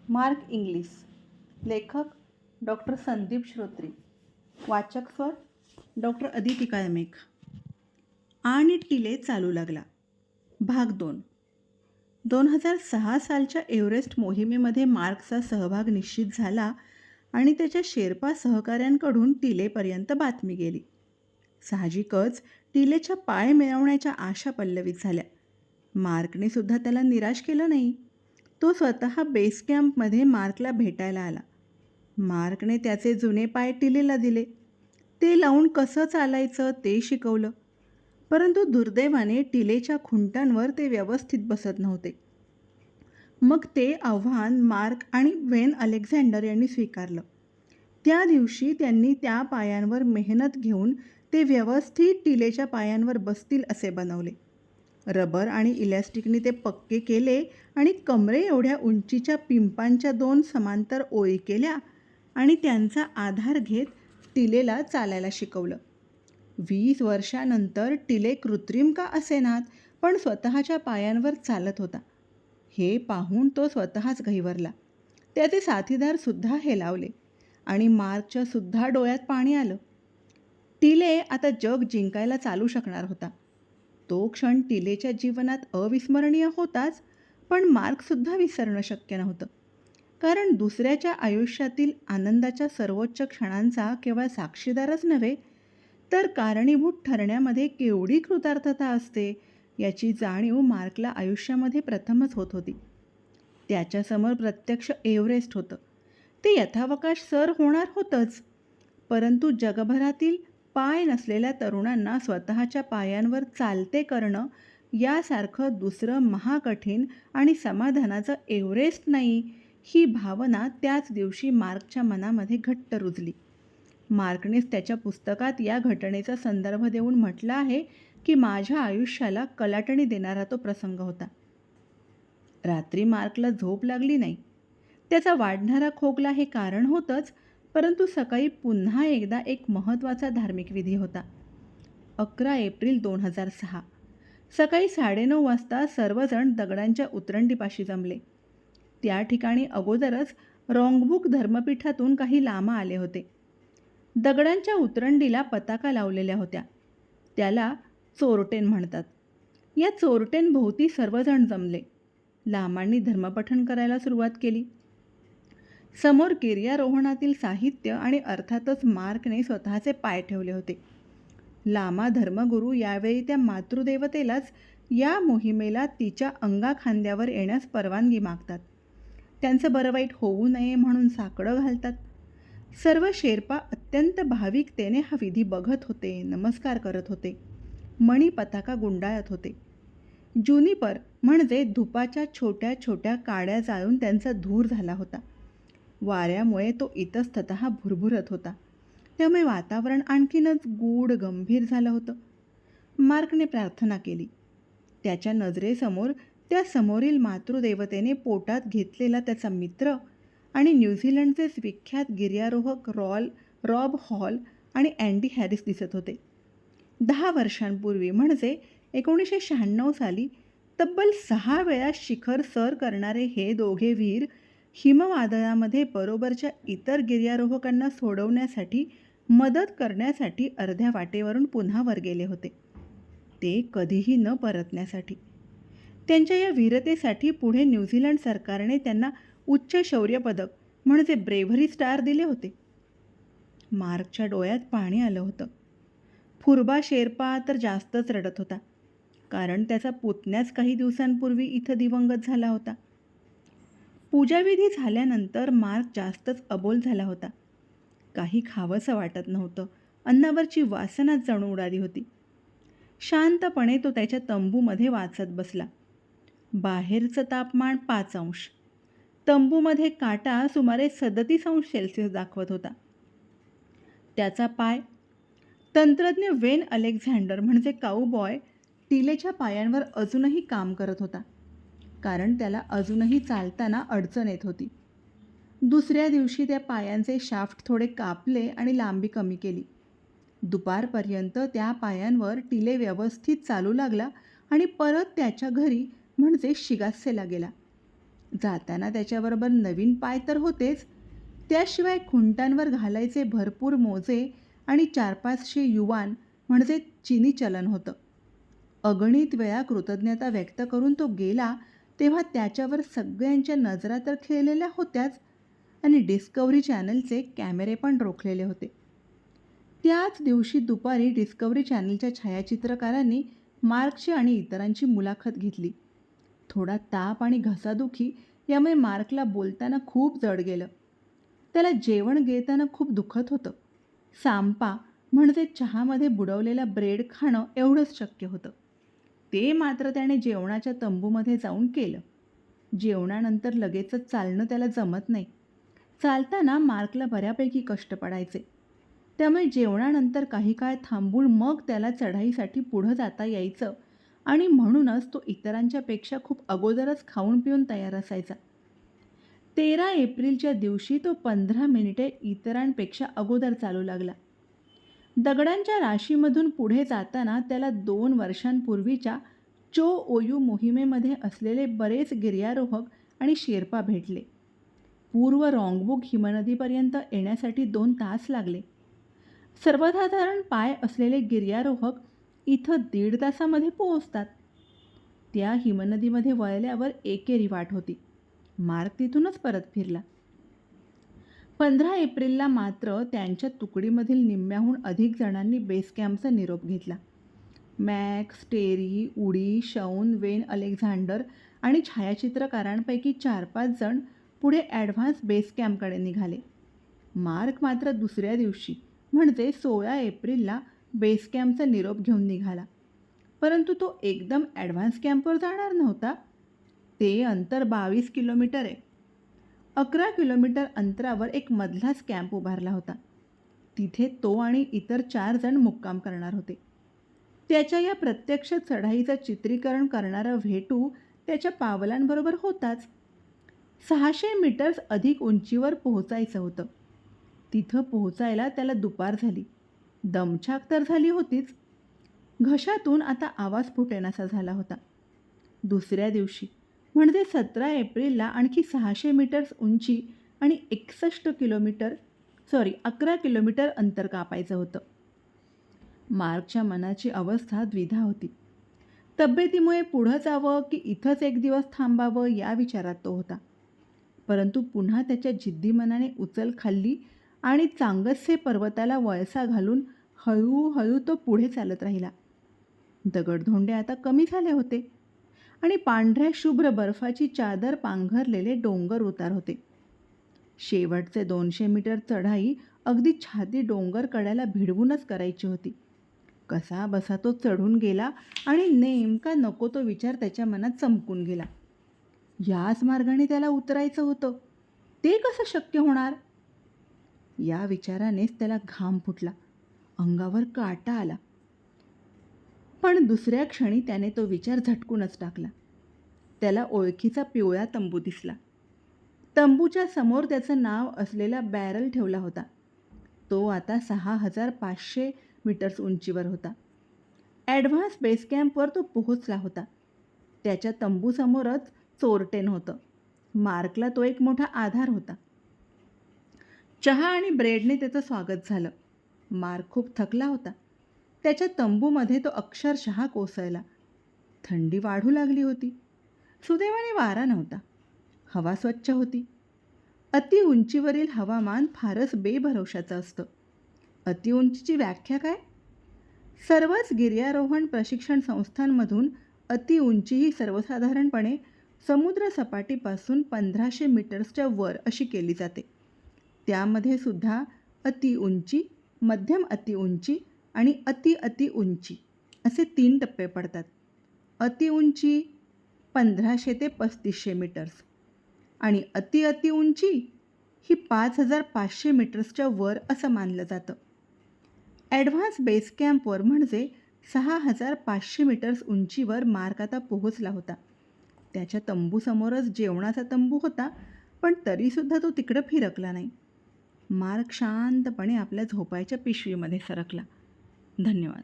Mark English. लेखक doctor Sandeep श्रोत्री. वाचक स्वर डॉक्टर अदिती काळमेघ. आणि टिले चालू लागला. भाग 2. 2006 सालच्या एव्हरेस्ट मोहिमेमध्ये मार्कचा सहभाग निश्चित झाला आणि त्याच्या शेर्पा सहकाऱ्यांकडून टिलेपर्यंत बातमी गेली. साहजिकच टिलेच्या पाय मिळवण्याच्या आशा पल्लवित झाल्या. मार्कने सुद्धा त्याला निराश केलं नाही. तो स्वतः बेस कॅम्पमध्ये मार्कला भेटायला आला. मार्कने त्याचे जुने पाय टिलेला दिले. ते लावून कसं चालायचं ते शिकवलं. परंतु दुर्दैवाने टिलेच्या खुंटांवर ते व्यवस्थित बसत नव्हते. मग ते आव्हान मार्क आणि वेन अलेक्झांडर यांनी स्वीकारलं. त्या दिवशी त्यांनी त्या पायांवर मेहनत घेऊन ते व्यवस्थित टिलेच्या पायांवर बसतील असे बनवले. रबर आणि इलॅस्टिकने ते पक्के केले आणि कमरे एवढ्या उंचीच्या पिंपांच्या 2 समांतर ओळी केल्या आणि त्यांचा आधार घेत टिलेला चालायला शिकवलं. 20 वर्षानंतर टिले कृत्रिम का असेनात पण स्वतःच्या पायांवर चालत होता. हे पाहून तो स्वतःच गहिवरला. त्याचे साथीदारसुद्धा हेलावले आणि मार्कच्या सुद्धा डोळ्यात पाणी आलं. टिले आता जग जिंकायला चालू शकणार होता. तो क्षण टिलेच्या जीवनात अविस्मरणीय होताच, पण मार्कसुद्धा विसरणं शक्य नव्हतं. कारण दुसऱ्याच्या आयुष्यातील आनंदाच्या सर्वोच्च क्षणांचा केवळ साक्षीदारच नव्हे, तर कारणीभूत ठरण्यामध्ये केवढी कृतार्थता असते याची जाणीव मार्कला आयुष्यामध्ये प्रथमच होत होती. त्याच्यासमोर प्रत्यक्ष एव्हरेस्ट होतं. ते यथावकाश सर होणार होतंच, परंतु जगभरातील पाय नसलेल्या तरुणांना स्वतःच्या पायांवर चालते करणं यासारखं दुसरं महाकठीण आणि समाधानाचं एव्हरेस्ट नाही, ही भावना त्याच दिवशी मार्कच्या मनामध्ये घट्ट रुजली. मार्कनेच त्याच्या पुस्तकात या घटनेचा संदर्भ देऊन म्हटलं आहे की माझ्या आयुष्याला कलाटणी देणारा तो प्रसंग होता. रात्री मार्कला झोप लागली नाही. त्याचा वाढणारा खोकला हे कारण होतंच, परंतु सकाळी पुन्हा एकदा एक महत्त्वाचा धार्मिक विधी होता. 11 एप्रिल 2006 सकाळी 9:30 वाजता सर्वजण दगडांच्या उतरंडीपाशी जमले. त्या ठिकाणी अगोदरच रॉंगबुक धर्मपीठातून काही लामा आले होते. दगडांच्या उतरंडीला पताका लावलेल्या होत्या. त्याला चोरटेन म्हणतात. या चोरटेंभोवती सर्वजण जमले. लामांनी धर्मपठण करायला सुरुवात केली. समोर गिर्यारोहणातील साहित्य आणि अर्थातच मार्कने स्वतःचे पाय ठेवले होते. लामा धर्मगुरू यावेळी त्या मातृदेवतेलाच या मोहिमेला तिच्या अंगाखांद्यावर येण्यास परवानगी मागतात. त्यांचं बरं वाईट होऊ नये म्हणून साकडं घालतात. सर्व शेर्पा अत्यंत भाविकतेने हा विधी बघत होते, नमस्कार करत होते. मणी पताका गुंडाळत होते. ज्युनिपर म्हणजे धुपाच्या छोट्या छोट्या काड्या जाळून त्यांचा धूर झाला होता. वाऱ्यामुळे तो इतस्ततः भुरभुरत होता. त्यामुळे वातावरण आणखीनच गूढ गंभीर झालं होतं. मार्कने प्रार्थना केली. त्याच्या नजरेसमोर त्या समोरील मातृदेवतेने पोटात घेतलेला त्याचा मित्र आणि न्यूझीलंडचेच विख्यात गिर्यारोहक रॉब हॉल आणि अँडी हॅरिस दिसत होते. 10 वर्षांपूर्वी म्हणजे 1996 साली तब्बल 6 वेळा शिखर सर करणारे हे दोघे वीर हिमवादळामध्ये बरोबरच्या इतर गिर्यारोहकांना सोडवण्यासाठी मदत करण्यासाठी अर्ध्या वाटेवरून पुन्हा वर गेले होते. ते कधीही न परतण्यासाठी. त्यांच्या या वीरतेसाठी पुढे न्यूझीलंड सरकारने त्यांना उच्च शौर्य पदक म्हणजे ब्रेव्हरी स्टार दिले होते. मार्कच्या डोळ्यात पाणी आलं होतं. फुरबा शेर्पा तर जास्तच रडत होता, कारण त्याचा पुतण्याच काही दिवसांपूर्वी इथं दिवंगत झाला होता. पूजाविधी झाल्यानंतर मार्क जास्तच अबोल झाला होता. काही खावंसं वाटत नव्हतं. अन्नावरची वासनाच जणू उडाली होती. शांतपणे तो त्याच्या तंबूमध्ये वाचत बसला. बाहेरचं तापमान 5 अंश. तंबूमध्ये काटा सुमारे 37 अंश सेल्सिअस दाखवत होता. त्याचा पाय. तंत्रज्ञ वेन अलेक्झांडर म्हणजे काऊबॉय टिलेच्या पायांवर अजूनही काम करत होता, कारण त्याला अजूनही चालताना अडचण येत होती. दुसऱ्या दिवशी त्या पायांचे शाफ्ट थोडे कापले आणि लांबी कमी केली. दुपारपर्यंत त्या पायांवर टिले व्यवस्थित चालू लागला आणि परत त्याच्या घरी म्हणजे शिगास्सेला गेला. जाताना त्याच्याबरोबर नवीन पाय तर होतेच, त्याशिवाय खुंटांवर घालायचे भरपूर मोजे आणि 4-500 युवान म्हणजे चिनी चलन होतं. अगणित वेळा कृतज्ञता व्यक्त करून तो गेला तेव्हा त्याच्यावर सगळ्यांच्या नजरा तर खेळलेल्या होत्याच आणि डिस्कव्हरी चॅनलचे कॅमेरे पण रोखलेले होते. त्याच दिवशी दुपारी डिस्कव्हरी चॅनलच्या छायाचित्रकारांनी मार्कची आणि इतरांची मुलाखत घेतली. थोडा ताप आणि घसादुखी यामुळे मार्कला बोलताना खूप जड गेलं. त्याला जेवण गिळताना खूप दुखत होतं. सांपा म्हणजे चहामध्ये बुडवलेला ब्रेड खाणं एवढंच शक्य होतं. ते मात्र त्याने जेवणाच्या तंबूमध्ये जाऊन केलं. जेवणानंतर लगेचच चालणं त्याला जमत नाही. चालताना मार्कला बऱ्यापैकी कष्ट पडायचे. त्यामुळे जेवणानंतर काही काळ थांबून मग त्याला चढाईसाठी पुढं जाता यायचं आणि म्हणूनच तो इतरांच्यापेक्षा खूप अगोदरच खाऊन पिऊन तयार असायचा. 13 एप्रिलच्या दिवशी तो 15 मिनिटे इतरांपेक्षा अगोदर चालू लागला. दगडांच्या राशीमधून पुढे जाताना त्याला 2 वर्षांपूर्वीच्या चो ओयू मोहिमेमध्ये असलेले बरेच गिर्यारोहक आणि शेर्पा भेटले. पूर्व रॉंगबुक हिमनदीपर्यंत येण्यासाठी 2 तास लागले. सर्वसाधारण पाय असलेले गिर्यारोहक इथं 1.5 तासामध्ये पोहोचतात. त्या हिमनदीमध्ये वळल्यावर एकेरी वाट होती. मार्क तिथूनच परत फिरला. 15 एप्रिलला मात्र त्यांच्या तुकडीमधील निम्म्याहून अधिक जणांनी बेस कॅम्पचा निरोप घेतला. मॅक्स, टेरी, उडी, शौन, वेन अलेक्झांडर आणि छायाचित्रकारांपैकी 4-5 जण पुढे ॲडव्हान्स बेस कॅम्पकडे निघाले. मार्क मात्र दुसऱ्या दिवशी म्हणजे 16 एप्रिलला बेस कॅम्पचा निरोप घेऊन निघाला. परंतु तो एकदम ॲडव्हान्स कॅम्पवर जाणार नव्हता. ते अंतर 22 किलोमीटर आहे. 11 किलोमीटर अंतरावर एक मधलाच कॅम्प उभारला होता. तिथे तो आणि इतर 4 जण मुक्काम करणार होते. त्याच्या या प्रत्यक्ष चढाईचं चित्रीकरण करणारा व्हेटू त्याच्या पावलांबरोबर होताच. 600 मीटर्स अधिक उंचीवर पोहोचायचं होतं. तिथं पोहोचायला त्याला दुपार झाली. दमछाक तर झाली होतीच. घशातून आता आवाज फुटेनासा झाला होता. दुसऱ्या दिवशी म्हणजे 17 एप्रिलला आणखी 600 मीटर्स उंची आणि 11 किलोमीटर अंतर कापायचं होतं. मार्कच्या मनाची अवस्था द्विधा होती. तब्येतीमुळे पुढं जावं की इथंच एक दिवस थांबावं या विचारात तो होता. परंतु पुन्हा त्याच्या जिद्दी मनाने उचल खाल्ली आणि चांगससे पर्वताला वळसा घालून हळूहळू तो पुढे चालत राहिला. दगडधोंडे आता कमी झाले होते आणि पांढऱ्या शुभ्र बर्फाची चादर पांघरलेले डोंगर उतार होते. शेवटचे 200 मीटर चढाई अगदी छाती डोंगर कड्याला भिडवूनच करायची होती. कसा बसा तो चढून गेला आणि नेमका नको तो विचार त्याच्या मनात चमकून गेला. याच मार्गाने त्याला उतरायचं होतं. ते कसं शक्य होणार? या विचारानेच त्याला घाम फुटला. अंगावर काटा आला. पण दुसऱ्या क्षणी त्याने तो विचार झटकूनच टाकला. त्याला ओळखीचा पिवळा तंबू दिसला. तंबूच्या समोर त्याचं नाव असलेला बॅरल ठेवला होता. तो आता 6500 मीटर्स उंचीवर होता. ॲडव्हान्स बेस कॅम्पवर तो पोहोचला होता. त्याच्या तंबूसमोरच चोरटेन होतं. मार्कला तो एक मोठा आधार होता. चहा आणि ब्रेडने त्याचं स्वागत झालं. मार्क खूप थकला होता. त्याच्या तंबूमध्ये तो अक्षरशः कोसळला. थंडी वाढू लागली होती. सुदैवाने वारा नव्हता. हवा स्वच्छ होती. अतिउंचीवरील हवामान फारच बेभरवशाचं असतं. अतिउंचीची व्याख्या काय? सर्वच गिर्यारोहण प्रशिक्षण संस्थांमधून अतिउंची ही सर्वसाधारणपणे समुद्रसपाटीपासून 1500 मीटर्सच्या वर अशी केली जाते. त्यामध्ये सुद्धा अतिउंची, मध्यम अतिउंची आणि अतिउंची असे 3 टप्पे पडतात. अतिउंची 1500 ते 3500 मीटर्स आणि अतिउंची ही 5500 मीटर्सच्या वर असं मानलं जातं. ॲडव्हान्स बेस कॅम्पवर म्हणजे 6500 मीटर्स उंचीवर मार्क आता पोहोचला होता. त्याच्या तंबूसमोरच जेवणाचा तंबू होता, पण तरीसुद्धा तो तिकडं फिरकला नाही. मार्क शांतपणे आपल्या झोपायच्या पिशवीमध्ये सरकला. धन्यवाद.